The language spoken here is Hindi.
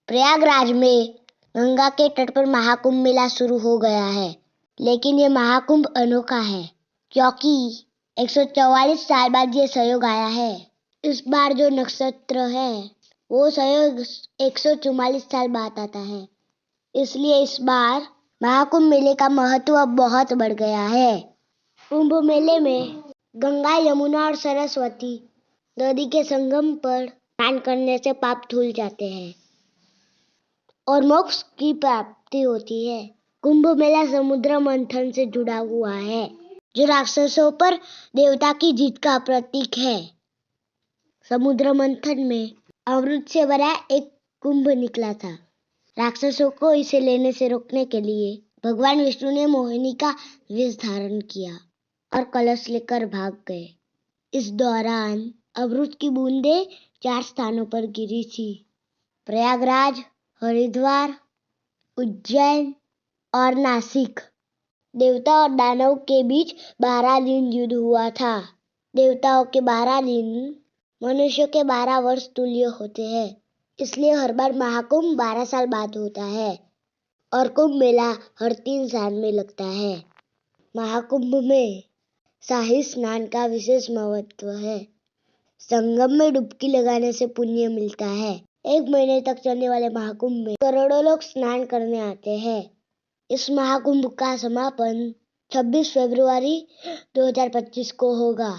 प्रयागराज में गंगा के तट पर महाकुंभ मेला शुरू हो गया है। लेकिन ये महाकुंभ अनोखा है क्योंकि 144 साल बाद ये संयोग आया है। इस बार जो नक्षत्र है वो संयोग 144 साल बाद आता है, इसलिए इस बार महाकुंभ मेले का महत्व बहुत बढ़ गया है। कुंभ मेले में गंगा, यमुना और सरस्वती नदी के संगम पर स्नान करने से पाप धुल जाते हैं और मोक्ष की प्राप्ति होती है। कुंभ मेला समुद्र मंथन से जुड़ा हुआ है, जो राक्षसों पर देवता की जीत का प्रतीक है। समुद्र मंथन में अमृत से भरा एक कुंभ निकला था। राक्षसों को इसे लेने से रोकने के लिए भगवान विष्णु ने मोहिनी का वेश धारण किया और कलश लेकर भाग गए। इस दौरान अमृत की बूंदें 4 स्थानों पर गिरी थी: प्रयागराज, हरिद्वार, उज्जैन और नासिक। देवता और दानव के बीच 12 दिन युद्ध हुआ था। देवताओं के 12 दिन मनुष्य के 12 वर्ष तुल्य होते हैं, इसलिए हर बार महाकुंभ 12 साल बाद होता है और कुंभ मेला हर 3 साल में लगता है। महाकुंभ में शाही स्नान का विशेष महत्व है। संगम में डुबकी लगाने से पुण्य मिलता है। 1 महीने तक चलने वाले महाकुंभ में करोड़ों लोग स्नान करने आते हैं। इस महाकुंभ का समापन 26 फरवरी 2025 को होगा।